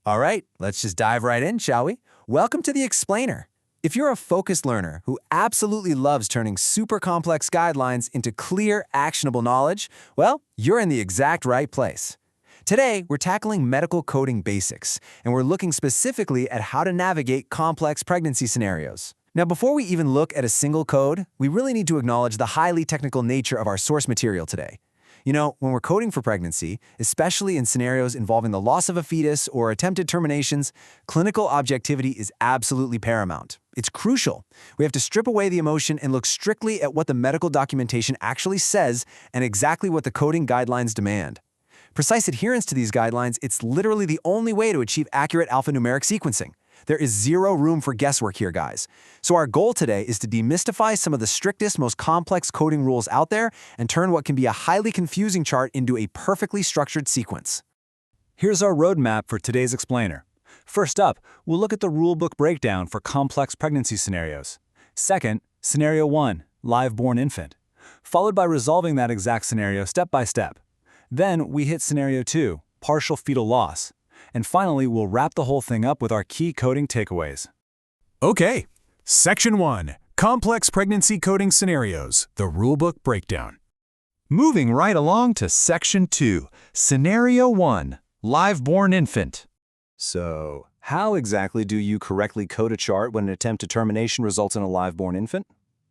All right, let's just dive right in, shall we? Welcome to the Explainer. If you're a focused learner who absolutely loves turning super complex guidelines into clear, actionable knowledge, well, you're in the exact right place. Today, we're tackling medical coding basics, and we're looking specifically at how to navigate complex pregnancy scenarios. Now, before we even look at a single code, we really need to acknowledge the highly technical nature of our source material today. You know, when we're coding for pregnancy, especially in scenarios involving the loss of a fetus or attempted terminations, clinical objectivity is absolutely paramount. It's crucial. We have to strip away the emotion and look strictly at what the medical documentation actually says and exactly what the coding guidelines demand. Precise adherence to these guidelines, it's literally the only way to achieve accurate alphanumeric sequencing. There is zero room for guesswork here, guys. So our goal today is to demystify some of the strictest, most complex coding rules out there and turn what can be a highly confusing chart into a perfectly structured sequence. Here's our roadmap for today's explainer. First up, we'll look at the rulebook breakdown for complex pregnancy scenarios. Second, Scenario 1, live-born infant, followed by resolving that exact scenario step by step. Then we hit Scenario 2, partial fetal loss. And finally, we'll wrap the whole thing up with our key coding takeaways. Okay, Section 1, Complex Pregnancy Coding Scenarios, the Rulebook Breakdown. Moving right along to Section 2, Scenario 1, Live-Born Infant. So, how exactly do you correctly code a chart when an attempted termination results in a live-born infant?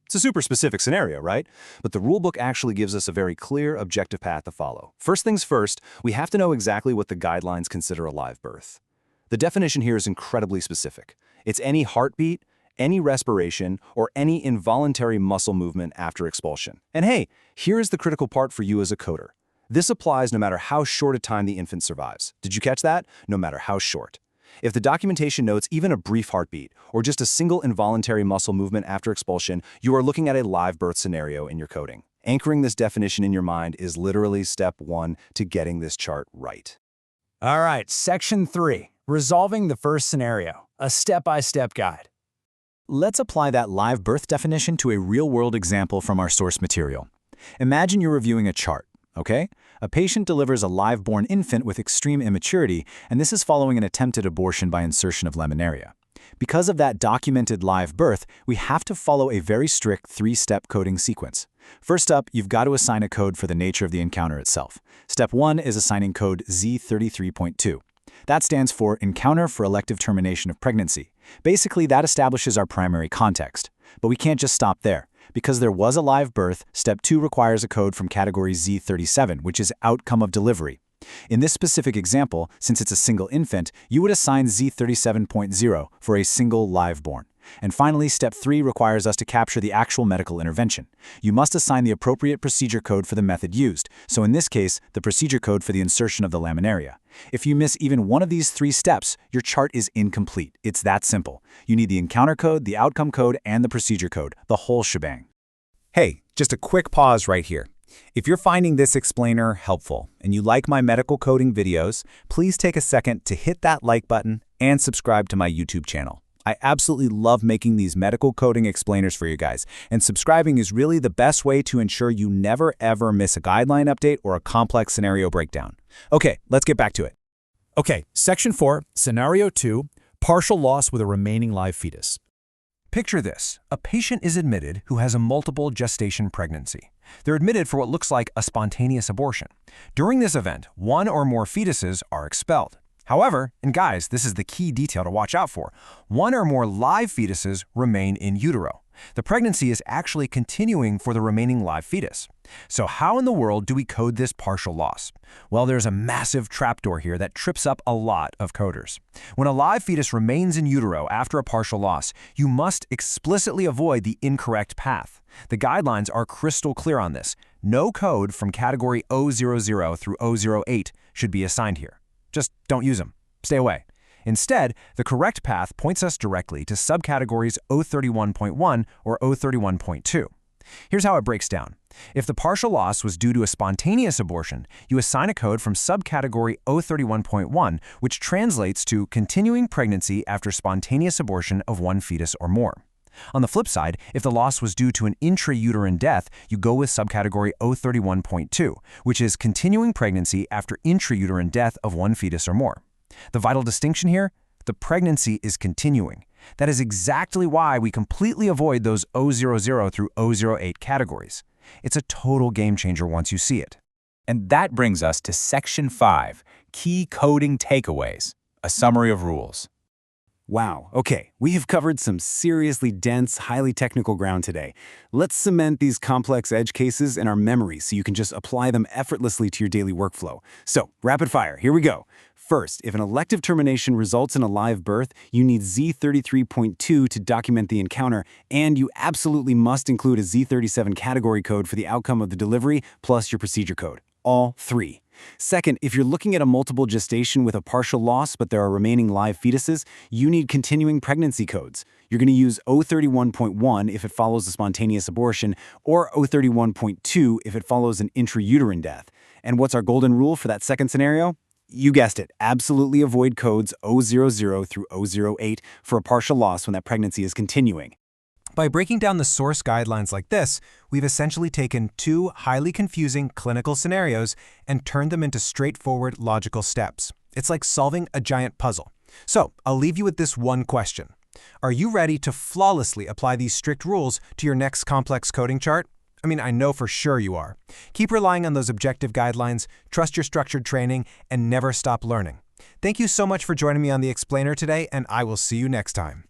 It's a super specific scenario, right? But the rulebook actually gives us a very clear, objective path to follow. First things first, we have to know exactly what the guidelines consider a live birth. The definition here is incredibly specific. It's any heartbeat, any respiration, or any involuntary muscle movement after expulsion. And hey, here is the critical part for you as a coder. This applies no matter how short a time the infant survives. Did you catch that? No matter how short. If the documentation notes even a brief heartbeat or just a single involuntary muscle movement after expulsion, you are looking at a live birth scenario in your coding. Anchoring this definition in your mind is literally step 1 to getting this chart right. All right, Section 3, resolving the first scenario, a step-by-step guide. Let's apply that live birth definition to a real-world example from our source material. Imagine you're reviewing a chart. Okay? A patient delivers a live-born infant with extreme immaturity, and this is following an attempted abortion by insertion of laminaria. Because of that documented live birth, we have to follow a very strict 3-step coding sequence. First up, you've got to assign a code for the nature of the encounter itself. Step 1 is assigning code Z33.2. That stands for Encounter for Elective Termination of Pregnancy. Basically, that establishes our primary context. But we can't just stop there. Because there was a live birth, Step 2 requires a code from category Z37, which is Outcome of Delivery. In this specific example, since it's a single infant, you would assign Z37.0 for a single live-born. And finally, Step 3 requires us to capture the actual medical intervention. You must assign the appropriate procedure code for the method used, so in this case, the procedure code for the insertion of the laminaria. If you miss even one of these 3 steps, your chart is incomplete. It's that simple. You need the encounter code, the outcome code, and the procedure code, the whole shebang. Hey, just a quick pause right here. If you're finding this explainer helpful and you like my medical coding videos, please take a second to hit that like button and subscribe to my YouTube channel. I absolutely love making these medical coding explainers for you guys, and subscribing is really the best way to ensure you never ever miss a guideline update or a complex scenario breakdown. Okay, let's get back to it. Okay, Section 4, Scenario 2, Partial Loss with a Remaining Live Fetus. Picture this. A patient is admitted who has a multiple gestation pregnancy. They're admitted for what looks like a spontaneous abortion. During this event, one or more fetuses are expelled. However, and guys, this is the key detail to watch out for, one or more live fetuses remain in utero. The pregnancy is actually continuing for the remaining live fetus. So how in the world do we code this partial loss? Well, there's a massive trapdoor here that trips up a lot of coders. When a live fetus remains in utero after a partial loss, you must explicitly avoid the incorrect path. The guidelines are crystal clear on this. No code from category 000 through 008 should be assigned here. Just don't use them. Stay away. Instead, the correct path points us directly to subcategories 031.1 or 031.2. Here's how it breaks down. If the partial loss was due to a spontaneous abortion, you assign a code from subcategory 031.1, which translates to continuing pregnancy after spontaneous abortion of one fetus or more. On the flip side, if the loss was due to an intrauterine death, you go with subcategory 031.2, which is continuing pregnancy after intrauterine death of one fetus or more. The vital distinction here? The pregnancy is continuing. That is exactly why we completely avoid those O00 through O08 categories. It's a total game changer once you see it. And that brings us to Section 5, Key Coding Takeaways, a summary of rules. Wow, okay, we have covered some seriously dense, highly technical ground today. Let's cement these complex edge cases in our memory so you can just apply them effortlessly to your daily workflow. So, rapid fire, here we go. First, if an elective termination results in a live birth, you need Z33.2 to document the encounter, and you absolutely must include a Z37 category code for the outcome of the delivery plus your procedure code. All three. Second, if you're looking at a multiple gestation with a partial loss but there are remaining live fetuses, you need continuing pregnancy codes. You're going to use O31.1 if it follows a spontaneous abortion, or O31.2 if it follows an intrauterine death. And what's our golden rule for that second scenario? You guessed it, absolutely avoid codes O00 through O08 for a partial loss when that pregnancy is continuing. By breaking down the source guidelines like this, we've essentially taken two highly confusing clinical scenarios and turned them into straightforward logical steps. It's like solving a giant puzzle. So, I'll leave you with this one question. Are you ready to flawlessly apply these strict rules to your next complex coding chart? I mean, I know for sure you are. Keep relying on those objective guidelines, trust your structured training, and never stop learning. Thank you so much for joining me on The Explainer today, and I will see you next time.